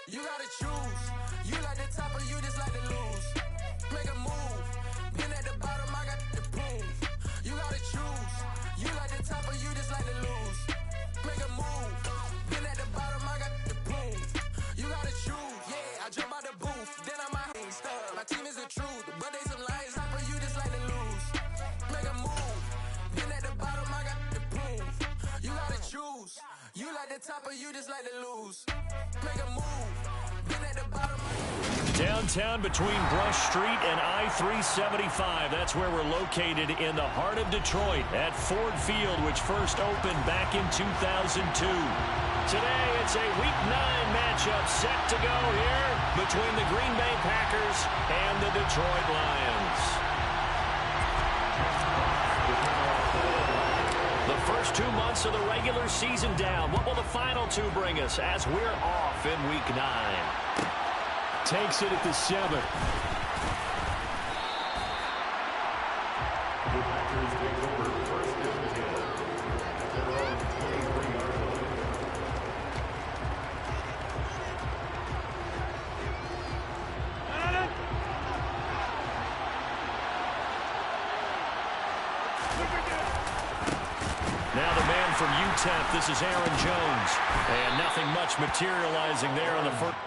You gotta choose. You like the top or you just like to lose. Make a move. Been at the bottom, I got the proof. You gotta choose. You like the top or you just like to lose. Make a move. Been at the bottom, I got the proof. You gotta choose. Yeah, I jump out the booth. Then I'm out here stuck. My team is the truth, but they some lies. Top or you just like to lose. Make a move. Been at the bottom, I got the proof. You gotta choose. You like the top or you just like to lose. Make a move. Been at the bottom. Downtown between Brush Street and I-375. That's where we're located in the heart of Detroit at Ford Field, which first opened back in 2002. Today, it's a Week 9 matchup set to go here between the Green Bay Packers and the Detroit Lions. The first 2 months of the regular season down. What will the final two bring us as we're off in Week 9? Takes it at the 7. Now the man from UTEP, this is Aaron Jones. And nothing much materializing there on the first.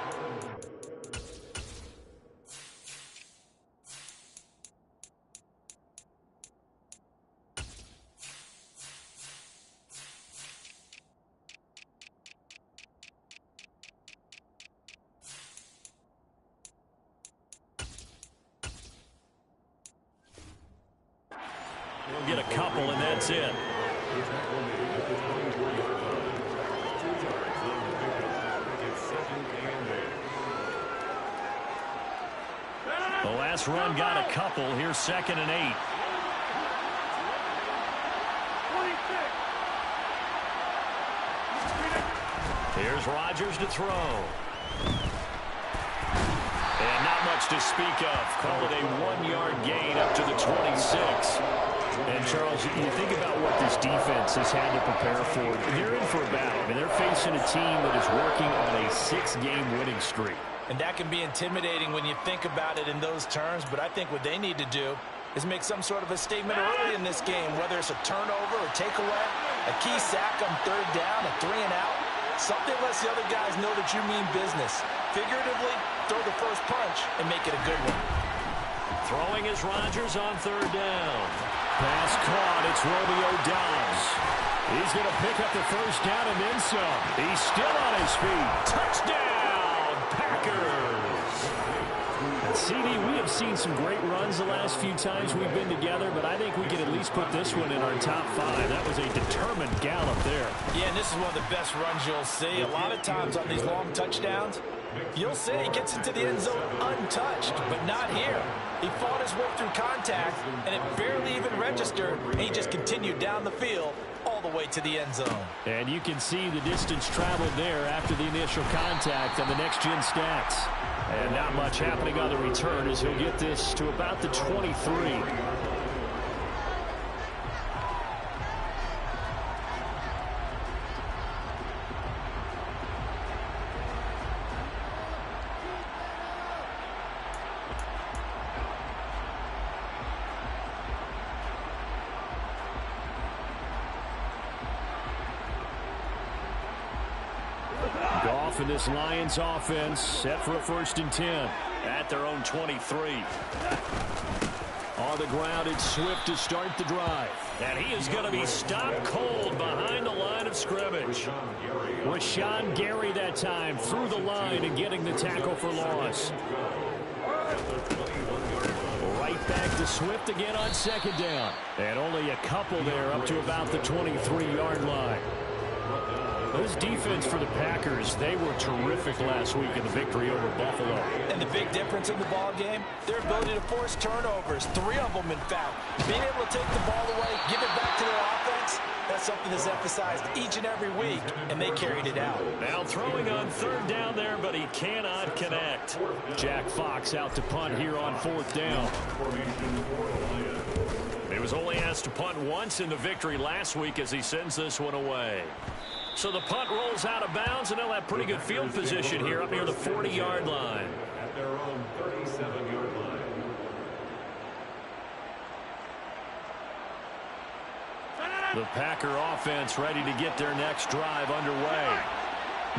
We'll get a couple, and that's it. The last run got a couple. Here's 2nd and 8. Here's Rodgers to throw. And not much to speak of. Call it a 1-yard gain up to the 26. And, Charles, you think about what this defense has had to prepare for. They're in for a battle. I mean, they're facing a team that is working on a 6-game winning streak. And that can be intimidating when you think about it in those terms. But I think what they need to do is make some sort of a statement early in this game, whether it's a turnover or takeaway, a key sack on 3rd down, a 3-and-out. Something lets the other guys know that you mean business. Figuratively, throw the first punch and make it a good one. Throwing is Rodgers on 3rd down. Pass caught. It's Romeo Doubs. He's going to pick up the first down and then some. He's still on his feet. Touchdown, Packers. CD, we have seen some great runs the last few times we've been together, but I think we can at least put this one in our top 5. That was a determined gallop there. Yeah, and this is one of the best runs you'll see. A lot of times on these long touchdowns, you'll see he gets into the end zone untouched, but not here. He fought his way through contact, and it barely even registered, and he just continued down the field all the way to the end zone. And you can see the distance traveled there after the initial contact on the next-gen stats. And not much happening on the return as he'll get this to about the 23. Goff and this Lions offense set for a 1st and 10 at their own 23. On the ground, it's Swift to start the drive. And he is going to be stopped cold behind the line of scrimmage. Rashawn Gary that time through the line and getting the tackle for loss. Right back to Swift again on 2nd down. And only a couple there up to about the 23-yard line. This defense for the Packers, they were terrific last week in the victory over Buffalo. And the big difference in the ball game, their ability to force turnovers, 3 of them in fact. Being able to take the ball away, give it back to their offense, that's something that's emphasized each and every week, and they carried it out. Now throwing on 3rd down there, but he cannot connect. Jack Fox out to punt here on 4th down. He was only asked to punt once in the victory last week as he sends this one away. So the punt rolls out of bounds, and they'll have pretty good field position here up near the 40-yard line. At their own 37-yard line. The Packer offense ready to get their next drive underway.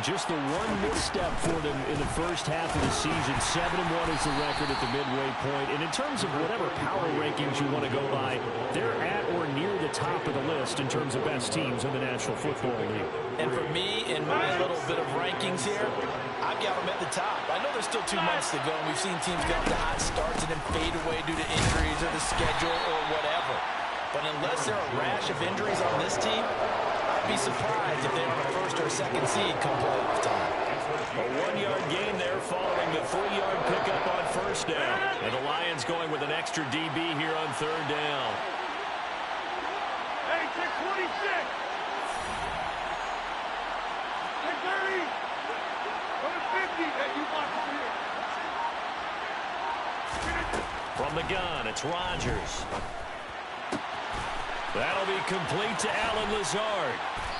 Just the one misstep for them in the first half of the season. 7-1 is the record at the midway point. And in terms of whatever power rankings you want to go by, they're at or near the top of the list in terms of best teams in the National Football League. And for me, in my little bit of rankings here, I've got them at the top. I know there's still 2 months to go, and we've seen teams get off to hot starts and then fade away due to injuries or the schedule or whatever. But unless there are a rash of injuries on this team, I'd be surprised if they're on a first or second seed come playoff time. A 1-yard gain there following the 3-yard pickup on first down. And the Lions going with an extra DB here on third down. Hey, check 26. Check 30. Go to 50. Hey, you watch it here. From the gun, it's Rodgers. That'll be complete to Allen Lazard.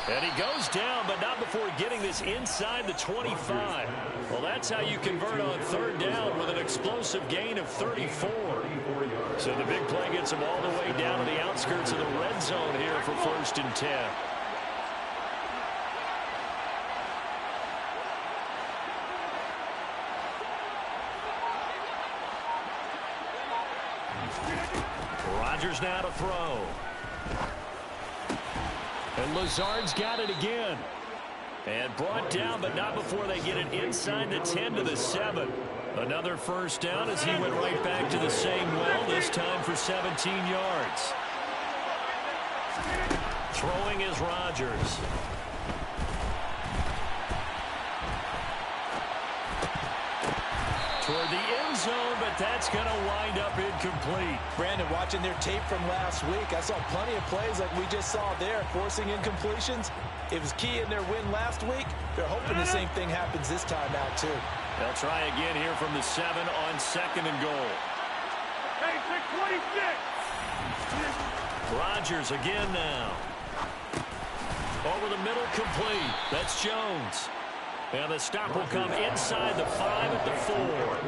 And he goes down, but not before getting this inside the 25. Well, that's how you convert on third down with an explosive gain of 34. So the big play gets him all the way down to the outskirts of the red zone here for 1st and 10. Rodgers now to throw. And Lazard's got it again. And brought down, but not before they get it inside the 10 to the 7. Another first down as he went right back to the same well, this time for 17 yards. Throwing is Rodgers. Toward the end zone, but that's going to wind up incomplete. Brandon, watching their tape from last week, I saw plenty of plays like we just saw there, forcing incompletions. It was key in their win last week. They're hoping the same thing happens this time out, too. They'll try again here from the 7 on 2nd and goal. Hey, check 26. Rodgers again now. Over the middle, complete. That's Jones. And the stop will come inside the 5 at the 4.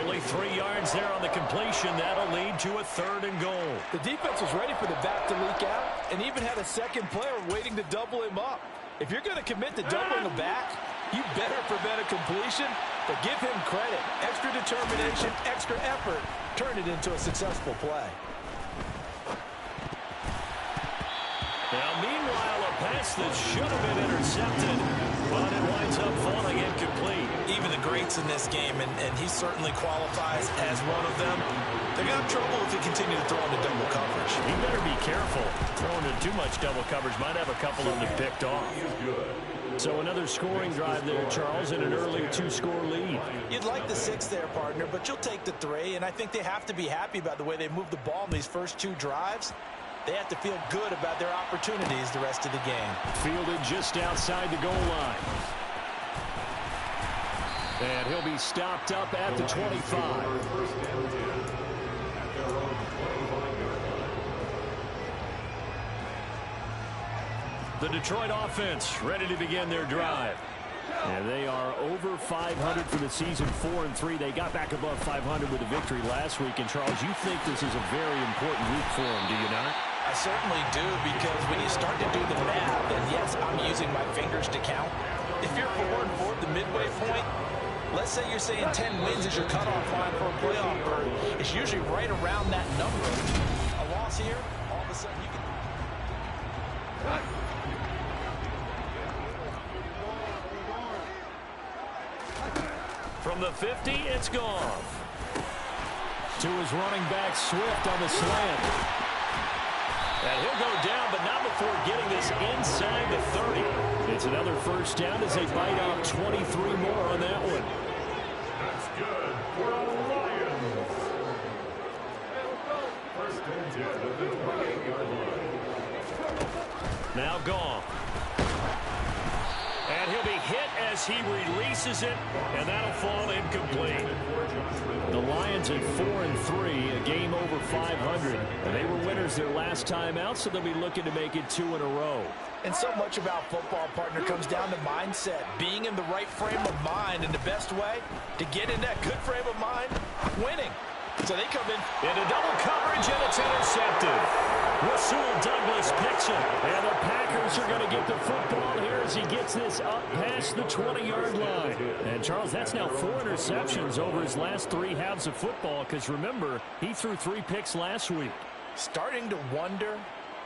Only 3 yards there on the completion. That'll lead to a 3rd and goal. The defense was ready for the back to leak out and even had a second player waiting to double him up. If you're going to commit to doubling a back, you better prevent a completion, but give him credit. Extra determination, extra effort, turn it into a successful play. Now, meanwhile, a pass that should have been intercepted, but it winds up falling incomplete. Even the greats in this game, and he certainly qualifies as one of them, they're going to have trouble if they continue to throw into double coverage. He better be careful. Throwing into too much double coverage might have a couple of them picked off. So another scoring drive there, Charles, and an early 2-score lead. You'd like the 6 there, partner, but you'll take the 3, and I think they have to be happy about the way they moved the ball in these first 2 drives. They have to feel good about their opportunities the rest of the game. Fielded just outside the goal line. And he'll be stopped up at the 25. The Detroit offense ready to begin their drive. And they are over 500 for the season, 4-3. They got back above 500 with a victory last week. And, Charles, you think this is a very important week for them, do you not? I certainly do, because when you start to do the math, and yes, I'm using my fingers to count. If you're 4-4 at the midway point, let's say you're saying 10 wins is your cutoff line for a playoff berth. It's usually right around that number. A loss here, all of a sudden you can... From the 50, it's gone. To his running back, Swift on the slant. And he'll go down, but not before getting this inside the 30. It's another first down as they bite off 23 more on that one. That's good for the Lions. First and 10 at the 28-yard line. Now gone. And he'll be hit as as he releases it, and that'll fall incomplete. The Lions at 4-3, a game over 500. And they were winners their last time out, so they'll be looking to make it 2 in a row. And so much about football, partner, comes down to mindset. Being in the right frame of mind, and the best way to get in that good frame of mind, winning. So they come in into double coverage, and it's intercepted. Rasul Douglas picks it, and the Packers are going to get the football here as he gets this up past the 20-yard line. And, Charles, that's now 4 interceptions over his last 3 halves of football, because, remember, he threw 3 picks last week. Starting to wonder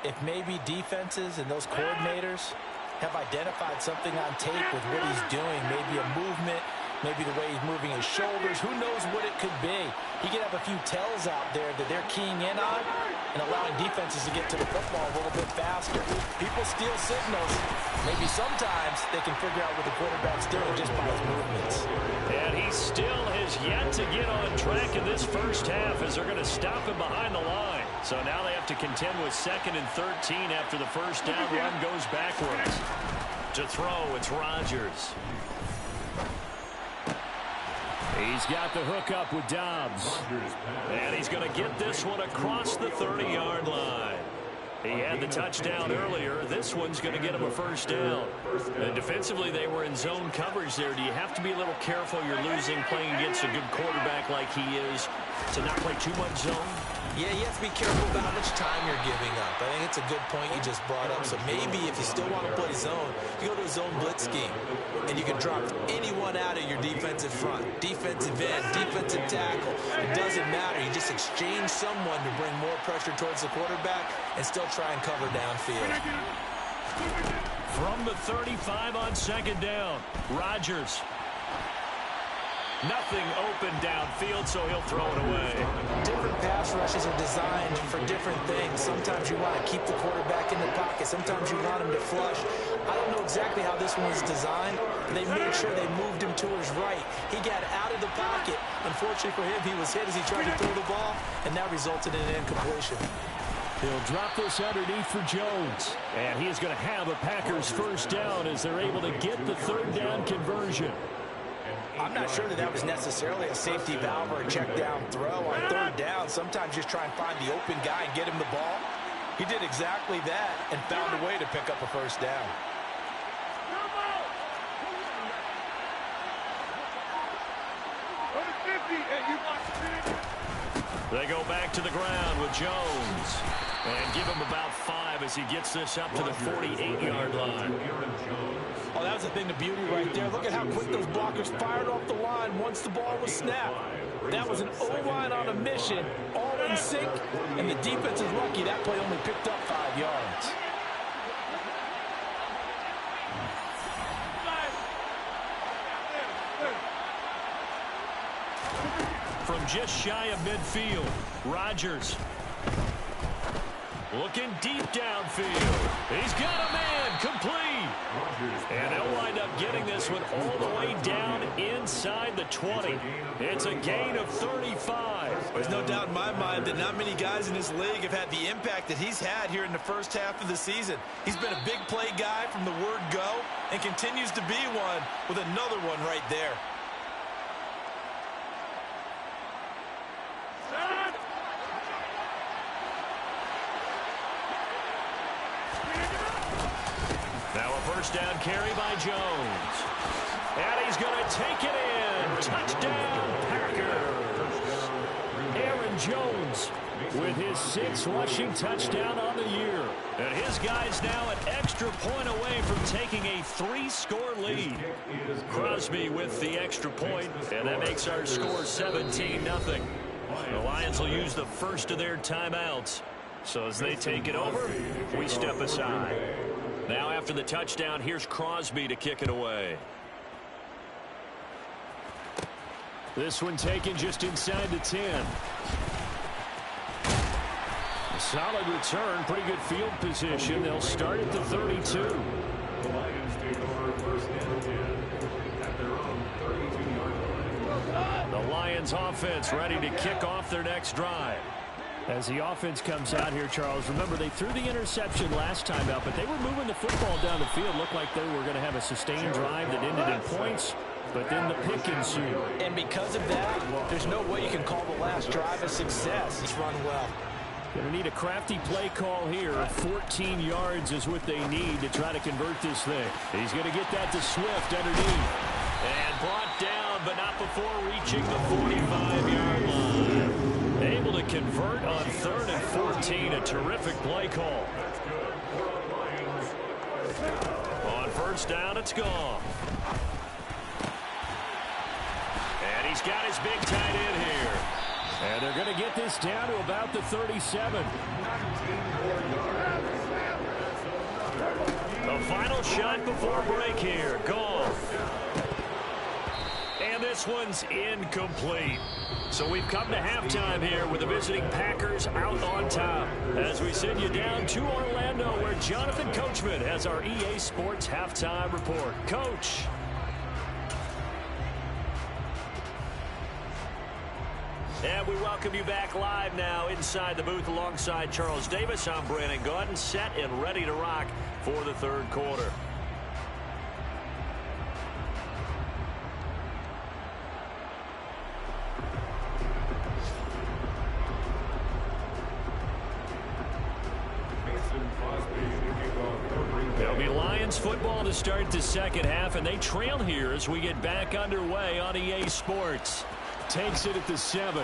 if maybe defenses and those coordinators have identified something on tape with what he's doing, maybe a movement, maybe the way he's moving his shoulders. Who knows what it could be? He could have a few tells out there that they're keying in on and allowing defenses to get to the football a little bit faster. People steal signals. Maybe sometimes they can figure out what the quarterback's doing just by his movements. And he still has yet to get on track in this first half as they're going to stop him behind the line. So now they have to contend with 2nd and 13 after the first down run goes backwards. To throw, it's Rodgers. He's got the hook up with Dobbs. And he's going to get this one across the 30-yard line. He had the touchdown earlier. This one's going to get him a first down. And defensively, they were in zone coverage there. Do you have to be a little careful? You're losing playing against a good quarterback like he is to not play too much zone? Yeah, you have to be careful about how much time you're giving up. I think it's a good point you just brought up. So maybe if you still want to play zone, you go to a zone blitz scheme. And you can drop anyone out of your defensive front. Defensive end, defensive tackle. It doesn't matter. You just exchange someone to bring more pressure towards the quarterback and still try and cover downfield. From the 35 on 2nd down, Rodgers. Nothing open downfield, so he'll throw it away. Different pass rushes are designed for different things. Sometimes you want to keep the quarterback in the pocket. Sometimes you want him to flush. I don't know exactly how this one was designed. They made sure they moved him to his right. He got out of the pocket. Unfortunately for him, he was hit as he tried to throw the ball, and that resulted in an incompletion. He'll drop this underneath for Jones. And he is going to have a Packers first down as they're able to get the 3rd down conversion. I'm not sure that was necessarily a safety valve or a check down throw on 3rd down. Sometimes just try and find the open guy and get him the ball. He did exactly that and found a way to pick up a first down. They go back to the ground with Jones. And give him about 5 as he gets this up to the 48-yard line. Oh, that was the thing, the beauty right there. Look at how quick those blockers fired off the line once the ball was snapped. That was an O-line on a mission, all in sync, and the defense is lucky that play only picked up 5 yards. From just shy of midfield, Rodgers. Looking deep downfield. He's got a man complete. And they'll wind up getting this one all the way down inside the 20. It's a gain of 35. There's no doubt in my mind that not many guys in this league have had the impact that he's had here in the first half of the season. He's been a big play guy from the word go and continues to be one with another one right there. Now a first down carry by Jones. And he's going to take it in. Touchdown, Packers. Aaron Jones with his 6th rushing touchdown on the year. And his guy's now an extra point away from taking a 3-score lead. Crosby with the extra point, and that makes our score 17-0. The Lions will use the first of their timeouts. So as they take it over, we step aside. Now after the touchdown, here's Crosby to kick it away. This one taken just inside the 10. A solid return, pretty good field position. They'll start at the 32. The Lions take over 1st and 10 at their own 32-yard line. The Lions offense ready to kick off their next drive. As the offense comes out here, Charles, remember they threw the interception last time out, but they were moving the football down the field. Looked like they were going to have a sustained drive that ended in points, but then the pick ensued. And because of that, there's no way you can call the last drive a success. He's run well. Going to need a crafty play call here. 14 yards is what they need to try to convert this thing. He's going to get that to Swift underneath. And brought down, but not before reaching the 45-yard line. Able to convert on 3rd and 14. A terrific play call. On first down, it's gone. And he's got his big tight end here. And they're going to get this down to about the 37. The final shot before break here. Gone. And this one's incomplete. So we've come to halftime here with the visiting Packers out on top. As we send you down to Orlando, where Jonathan Coachman has our EA Sports halftime report. Coach. And we welcome you back live now inside the booth alongside Charles Davis. I'm Brandon Gaudin, set and ready to rock for the third quarter. There'll be Lions football to start the second half, and they trail here as we get back underway on EA Sports. Takes it at the 7.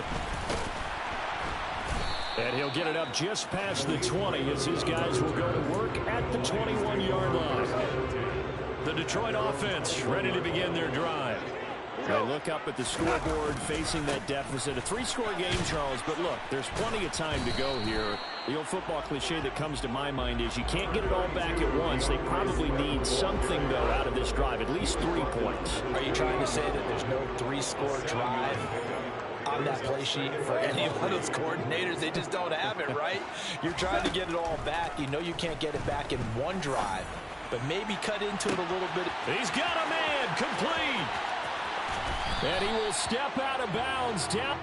And he'll get it up just past the 20 as his guys will go to work at the 21-yard line. The Detroit offense ready to begin their drive. They look up at the scoreboard facing that deficit. A 3-score game, Charles, but look, there's plenty of time to go here. The old football cliche that comes to my mind is you can't get it all back at once. They probably need something, though, out of this drive, at least 3 points. Are you trying to say that there's no 3-score drive on that play sheet for any one of those coordinators? They just don't have it, right? You're trying to get it all back. You know you can't get it back in one drive, but maybe cut into it a little bit. He's got a man, complete. And he will step out of bounds down.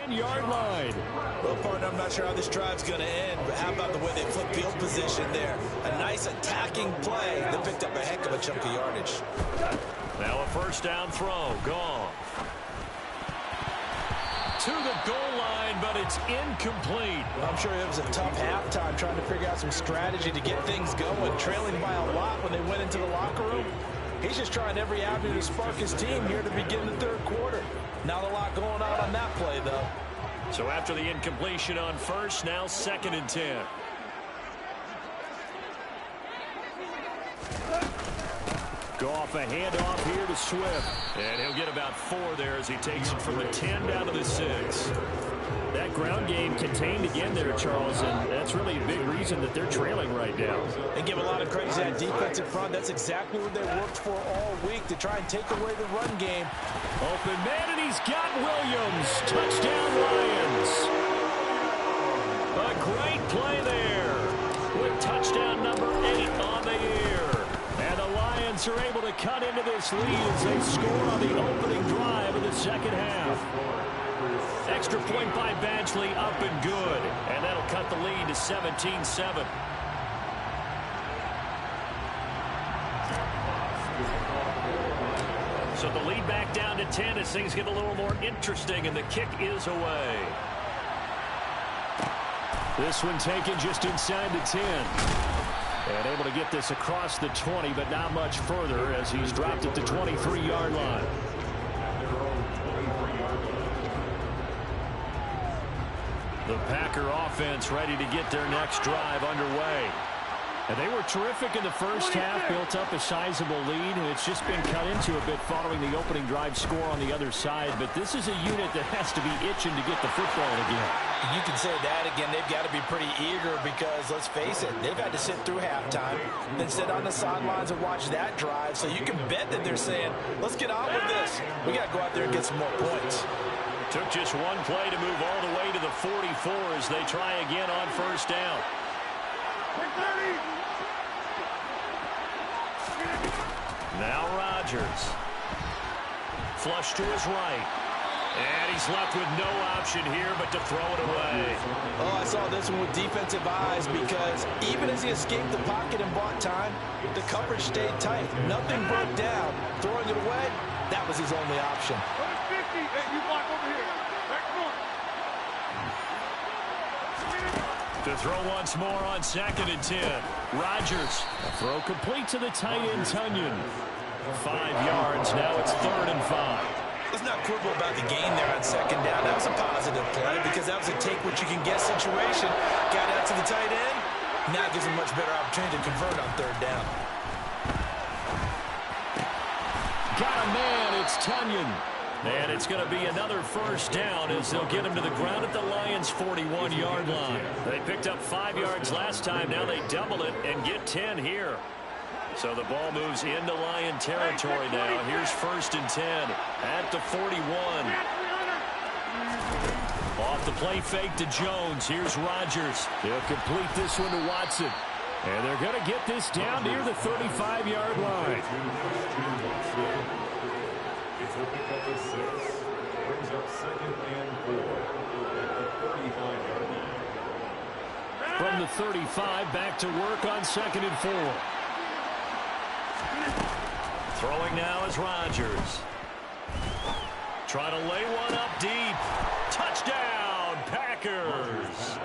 Yard line. Well, partner, I'm not sure how this drive's going to end, but how about the way they flip field position there? A nice attacking play. They picked up a heck of a chunk of yardage. Now a first down throw. Gone. To the goal line, but it's incomplete. Well, I'm sure it was a tough halftime trying to figure out some strategy to get things going, trailing by a lot when they went into the locker room. He's just trying every avenue to spark his team here to begin the third quarter. Not a lot going on that play, though. So after the incompletion on first, now 2nd and 10. Go off a handoff here to Swift. And he'll get about 4 there as he takes it from the 10 down to the 6. That ground game contained again there, Charles, and that's really a big reason that they're trailing right now. And give a lot of credit to that defensive front. That's exactly what they worked for all week, to try and take away the run game. Open man, and he's got Williams. Touchdown, Lions. A great play there with touchdown number 8 on the year. And the Lions are able to cut into this lead as they score on the opening drive of the second half. Extra point by Badgley, up and good. And that'll cut the lead to 17-7. So the lead back down to 10 as things get a little more interesting, and the kick is away. This one taken just inside the 10. And able to get this across the 20, but not much further as he's dropped at the 23-yard line. The Packer offense ready to get their next drive underway. And they were terrific in the first half, built up a sizable lead, and it's just been cut into a bit following the opening drive score on the other side. But this is a unit that has to be itching to get the football again. You can say that again. They've got to be pretty eager because, let's face it, they've had to sit through halftime, then sit on the sidelines and watch that drive. So you can bet that they're saying, let's get on with this. We got to go out there and get some more points. Took just one play to move all the way to the 44 as they try again on first down. Now Rodgers. Flush to his right. And he's left with no option here but to throw it away. Oh, I saw this one with defensive eyes because even as he escaped the pocket and bought time, the coverage stayed tight. Nothing broke down. Throwing it away, that was his only option. 50. Hey, you block over here. Back north. To throw once more on 2nd and 10. Rodgers. A throw complete to the tight end, Tunyon. 5 yards. Now it's 3rd and 5. Let's not quibble about the gain there on 2nd down. That was a positive play because that was a take-what-you-can-get situation. Got out to the tight end. Now gives him much better opportunity to convert on 3rd down. Got a man. It's Tunyon. And it's going to be another 1st down as they'll get him to the ground at the Lions' 41-yard line. They picked up 5 yards last time. Now they double it and get 10 here. So the ball moves into Lion territory now. Here's 1st and 10 at the 41. Off the play fake to Jones. Here's Rodgers. He'll complete this one to Watson. And they're going to get this down near the 35-yard line. It's a pickup of 6. Brings up 2nd and 4 at the 35-yard line. From the 35, back to work on 2nd and 4. Throwing now is Rodgers. Trying to lay one up deep. Touchdown, Packers.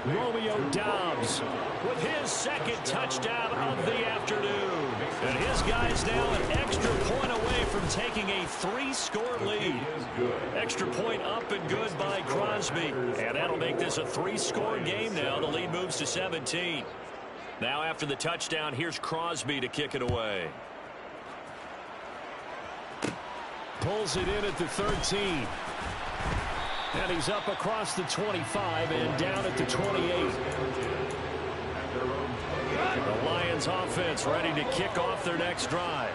Romeo Doubs with his 2nd touchdown of the afternoon. And his guys now an extra point away from taking a 3-score lead. Extra point up and good by Crosby. And that'll make this a 3-score game now. The lead moves to 17. Now after the touchdown, here's Crosby to kick it away. Pulls it in at the 13. And he's up across the 25 and down at the 28. The Lions offense ready to kick off their next drive.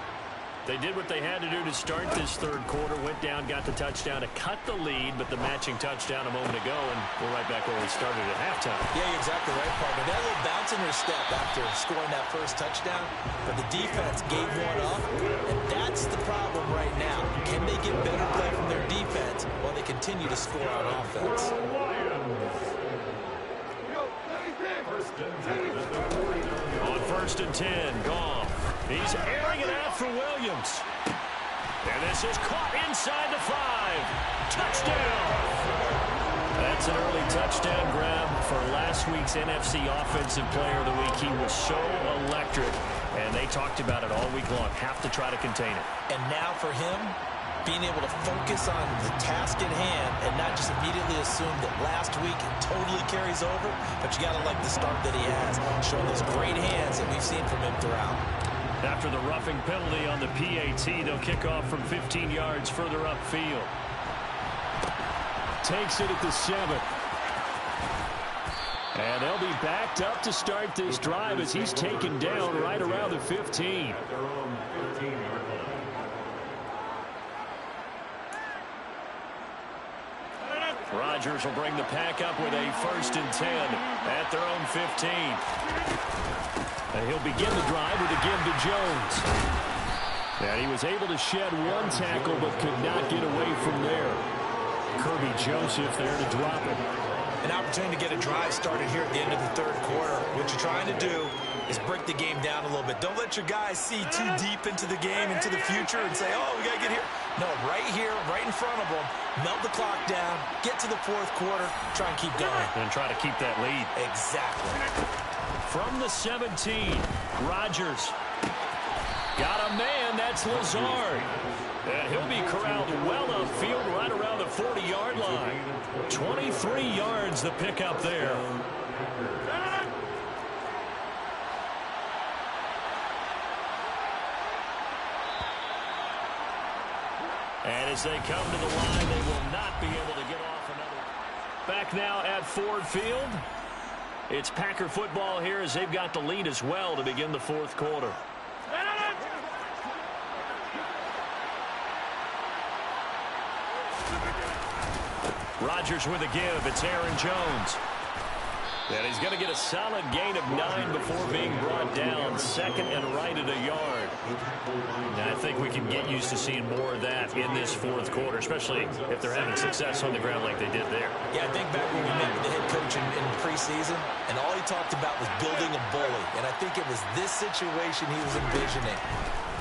They did what they had to do to start this 3rd quarter. Went down, got the touchdown to cut the lead, but the matching touchdown a moment ago, and we're right back where we started at halftime. Yeah, you're exactly right, partner. That little bounce in their step after scoring that 1st touchdown, but the defense gave one up, and that's the problem right now. Can they get better play from their defense while they continue to score on offense? On 1st and 10, Goff. He's airing it out for Williams. And this is caught inside the 5. Touchdown! That's an early touchdown grab for last week's NFC Offensive Player of the Week. He was so electric, and they talked about it all week long. Have to try to contain it. And now for him, being able to focus on the task at hand and not just immediately assume that last week it totally carries over, but you got to like the start that he has, showing those great hands that we've seen from him throughout. After the roughing penalty on the PAT, they'll kick off from 15 yards further upfield. Takes it at the 7. And they'll be backed up to start this drive as he's taken down right around the 15. Rodgers will bring the pack up with a 1st and 10 at their own 15. And he'll begin the drive with a give to Jones. And he was able to shed one tackle but could not get away from there. Kirby Joseph there to drop it. An opportunity to get a drive started here at the end of the 3rd quarter. What you're trying to do is break the game down a little bit. Don't let your guys see too deep into the game, into the future, and say, oh, we got to get here. No, right here, right in front of them, melt the clock down, get to the 4th quarter, try and keep going. And try to keep that lead. Exactly. From the 17, Rodgers. Got a man, that's Lazard. And he'll be corralled well upfield right around the 40-yard line. 23 yards the pickup there. And as they come to the line, they will not be able to get off another. Back now at Ford Field. It's Packer football here as they've got the lead as well to begin the 4th quarter. Rodgers with a give. It's Aaron Jones. And he's going to get a solid gain of 9 before being brought down. Second and right at a yard. And I think we can get used to seeing more of that in this fourth quarter, especially if they're having success on the ground like they did there. Yeah, I think back when we met with the head coach in preseason, and all he talked about was building a bully. And I think it was this situation he was envisioning.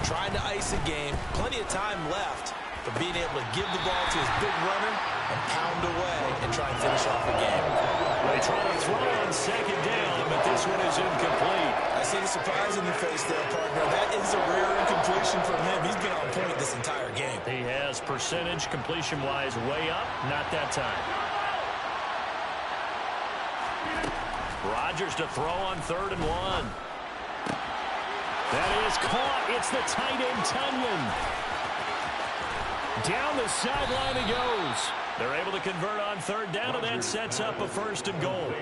Trying to ice a game, plenty of time left, but being able to give the ball to his big runner and pound away and try and finish off the game. They try to throw on second down, but this one is incomplete. I see the surprise in your face there, partner. That is a rare incompletion from him. He's been on point this entire game. He has percentage completion-wise way up. Not that time. Rodgers to throw on 3rd and 1. That is caught. It's the tight end, Tunyon. Down the sideline he goes. They're able to convert on 3rd down, and that sets up a 1st and goal.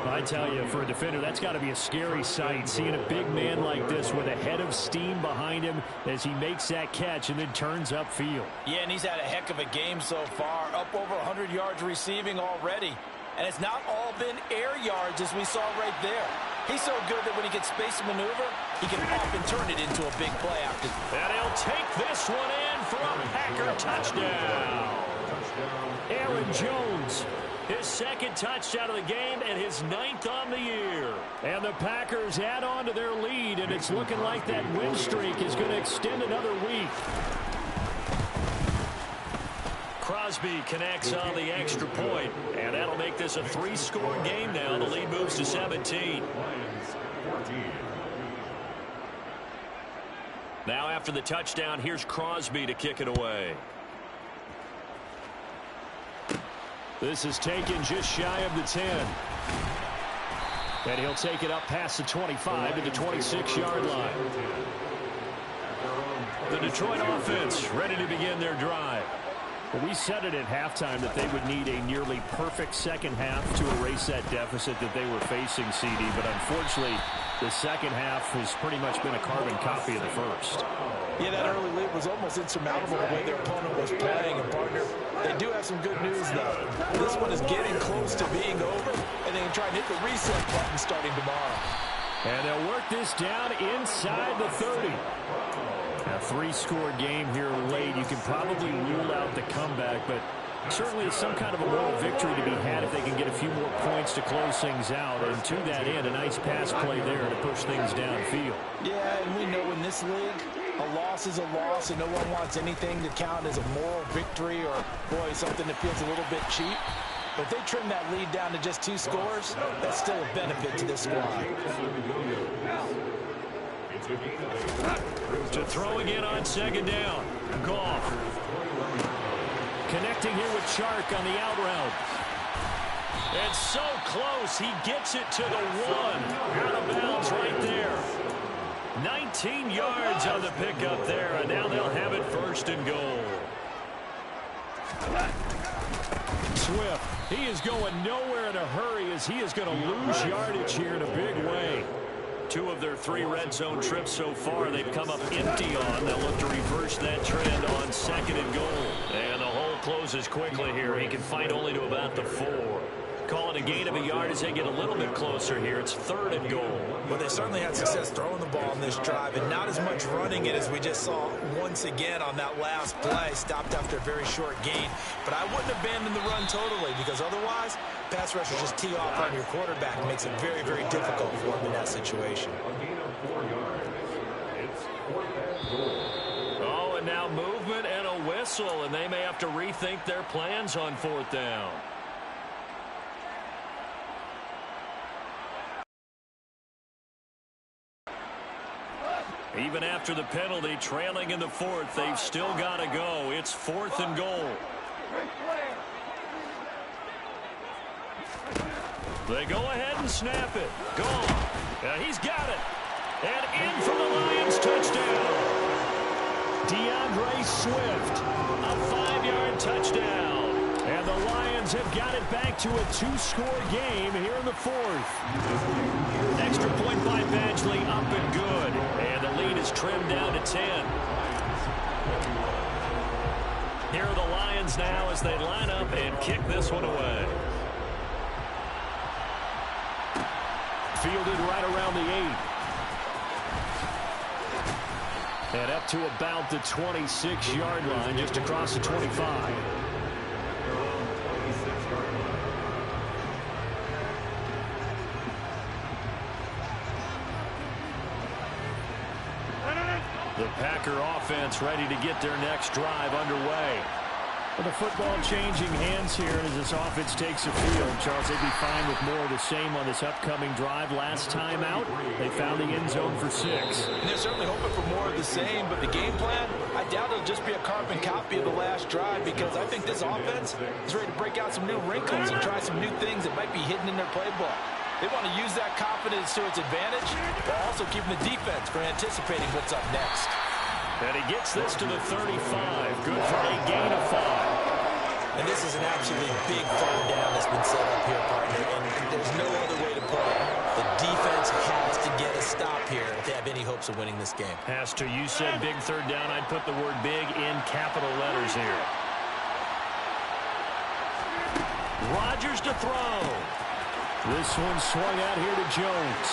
I tell you, for a defender, that's got to be a scary sight, seeing a big man like this with a head of steam behind him as he makes that catch and then turns upfield. Yeah, and he's had a heck of a game so far, up over 100 yards receiving already. And it's not all been air yards, as we saw right there. He's so good that when he gets space to maneuver, he can often turn it into a big play after. And he'll take this one in for a Packer touchdown. Aaron Jones, his 2nd touchdown of the game and his 9th on the year. And the Packers add on to their lead, and it's looking like that win streak is going to extend another week. Crosby connects on the extra point, and that'll make this a 3-score game now. The lead moves to 17. Now after the touchdown, here's Crosby to kick it away. This is taken just shy of the 10. And he'll take it up past the 25 to the 26-yard line. The Detroit offense ready to begin their drive. Well, we said it at halftime that they would need a nearly perfect second half to erase that deficit that they were facing, CD. But unfortunately, the second half has pretty much been a carbon copy of the first. Yeah, that early lead was almost insurmountable the way their opponent was playing. And, partner, they do have some good news, though. This one is getting close to being over, and they can try and hit the reset button starting tomorrow. And they'll work this down inside the 30. A 3-score game here late. You can probably rule out the comeback, but certainly some kind of a moral victory to be had if they can get a few more points to close things out. And to that end, a nice pass play there to push things downfield. Yeah, and we know in this league, a loss is a loss, and no one wants anything to count as a moral victory or, boy, something that feels a little bit cheap. But if they trim that lead down to just 2 scores, that's still a benefit to this squad. To throw again on 2nd down. Goff. Connecting here with Chark on the out route. And so close. He gets it to the 1. Out of bounds right there. 19 yards on the pickup there. And now they'll have it 1st and goal. Swift. He is going nowhere in a hurry as he is going to lose yardage here in a big way. 2 of their 3 red zone trips so far they've come up empty on. They'll look to reverse that trend on 2nd and goal. And the hole closes quickly here. He can fight only to about the 4. Call it a gain of a yard as they get a little bit closer here. It's 3rd and goal. Well, they certainly had success throwing the ball on this drive, and not as much running it as we just saw once again on that last play. Stopped after a very short gain. But I wouldn't abandon the run totally, because otherwise, pass rushers just tee off on your quarterback and makes it very, very difficult for him in that situation. Oh, and now movement and a whistle, and they may have to rethink their plans on 4th down. Even after the penalty, trailing in the 4th, they've still got to go. It's 4th and goal. They go ahead and snap it. Goff. And he's got it. And in for the Lions touchdown. DeAndre Swift. A 5-yard touchdown. And the Lions have got it back to a 2-score game here in the 4th. Extra point by Badgley up and good. And the lead is trimmed down to 10. Here are the Lions now as they line up and kick this one away. fielded right around the 8. And up to about the 26-yard line, just across the 25. The Packer offense ready to get their next drive underway. Well, the football changing hands here as this offense takes the field. Charles, they'd be fine with more of the same on this upcoming drive. Last time out, they found the end zone for 6. And they're certainly hoping for more of the same, but the game plan, I doubt it'll just be a carbon copy of the last drive, because I think this offense is ready to break out some new wrinkles and try some new things that might be hidden in their playbook. They want to use that confidence to its advantage, while also keeping the defense for anticipating what's up next. And he gets this to the 35. Good for a gain of 5. And this is an absolutely big third down that's been set up here, partner, and there's no other way to put it. The defense has to get a stop here if they have any hopes of winning this game. Has to. You said big third down. I'd put the word big in capital letters here. Rodgers to throw. This one swung out here to Jones.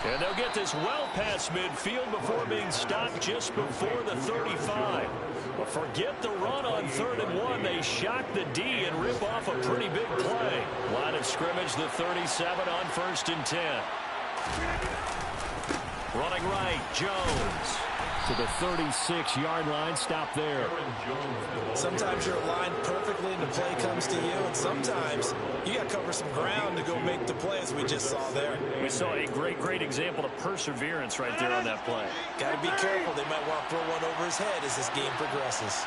And they'll get this well past midfield before being stopped just before the 35. But forget the run on 3rd and 1. They shock the D and rip off a pretty big play. Line of scrimmage, the 37 on 1st and 10. Running right, Jones. To the 36-yard line, stop there. Sometimes you're aligned perfectly and the play comes to you, and sometimes you got to cover some ground to go make the play, as we just saw there. We saw a great example of perseverance right there on that play. Got to be careful. They might want to throw one over his head as this game progresses.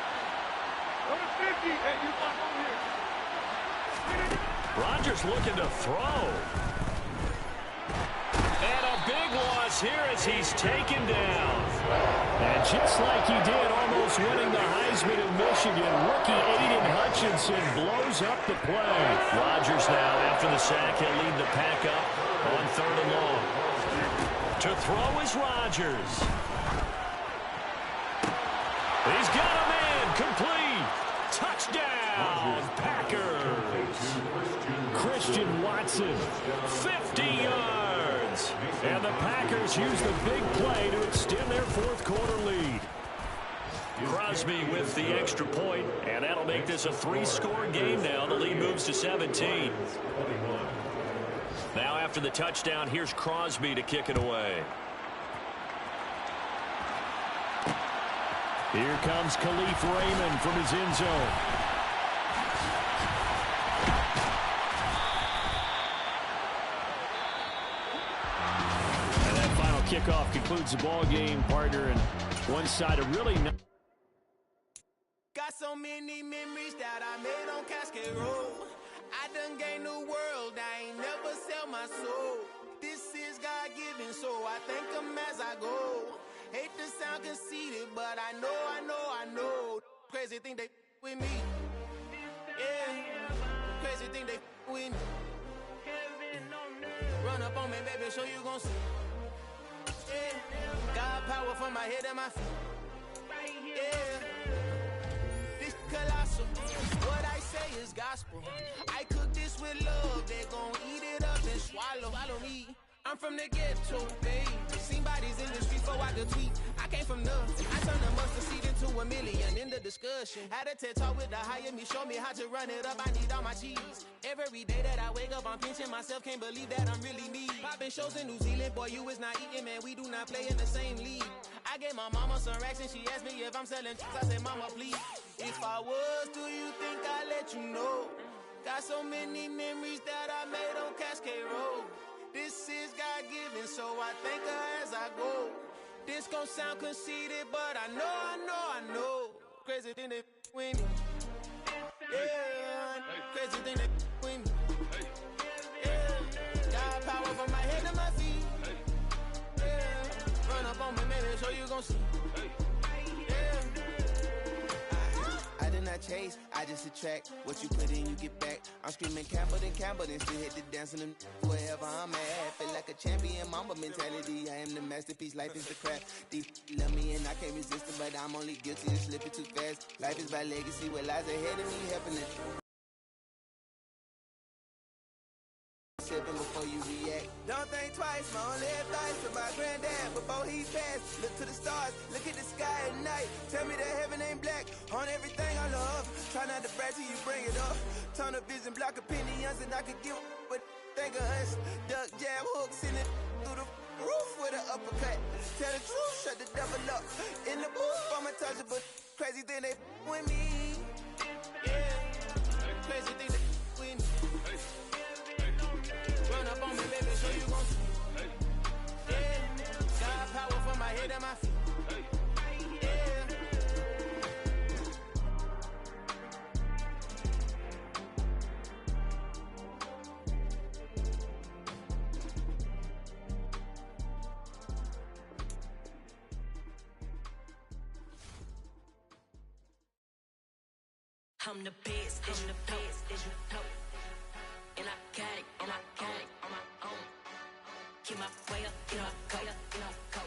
Number 50, hey, you come over here. Rodgers looking to throw. And a big loss here as he's taken down. And just like he did, almost winning the Heisman in Michigan, rookie Aiden Hutchinson blows up the play. Rodgers now, after the sack, he'll lead the pack up on 3rd and long. To throw is Rodgers. He's got a man, complete. Touchdown, Packers. Christian Watson, 50 yards. And the Packers use the big play to extend their 4th quarter lead. Crosby with the extra point, and that'll make this a 3-score game now. The lead moves to 17. Now after the touchdown, here's Crosby to kick it away. Here comes Khalif Raymond from his end zone. And that final kickoff concludes the ball game, partner, and one side of really not. Got so many memories that I made on Cascade Road. I done gained the world, I ain't never sell my soul. This is God-given, so I thank him as I go. Hate to sound conceited, but I know. Crazy thing they with me. Yeah, crazy thing they with me. Run up on me, baby, so you gon' see. Yeah, God power from my head and my feet. Yeah, this colossal. What I say is gospel. I cook this with love. They gon' eat it up and swallow me. I'm from the ghetto, babe. Seen bodies in the streets before I could tweet. I came from nothing. I turned a mustard seed into a million in the discussion. Had a TED talk with the higher me, show me how to run it up. I need all my cheese. Every day that I wake up, I'm pinching myself. Can't believe that I'm really me. Popping shows in New Zealand, boy, you is not eating, man. We do not play in the same league. I gave my mama some racks and she asked me if I'm selling. I said, mama, please. If I was, do you think I'd let you know? Got so many memories that I made on Cascade Road. This is God-given, so I thank her as I go. This gon' sound conceited, but I know. Crazy thing they with me. Yeah, crazy thing they with me. Yeah, God power from my head to my feet. Yeah, run up on me, maybe, so you gon' see. Yeah. I did not chase, I just attract. What you put in, you get back. I'm screaming Campbell, then still hit the dance on them wherever I'm at. Feel like a champion, mamba mentality. I am the masterpiece, life is the craft. Deep love me and I can't resist it, but I'm only guilty of slipping too fast. Life is by legacy, what lies ahead of me, helping it. Before Don't think twice, my only advice to my granddad before he passed. Look to the stars, look at the sky at night. Tell me that heaven ain't black on everything I love. Try not to brag till you bring it up. Tunnel vision, block opinions, and I could give what think of us. Duck jab hooks in it through the roof with an uppercut. Tell the truth, shut the devil up. In the booth, I'm untouchable. Crazy thing they with me. Yeah, crazy thing they with me. Run up on me, baby, show you gon' see. Yeah, got power from my head and my feet. Yeah. I'm the best, I'm the best, as you know. And I got it on my own. Keep my way up, get up, go,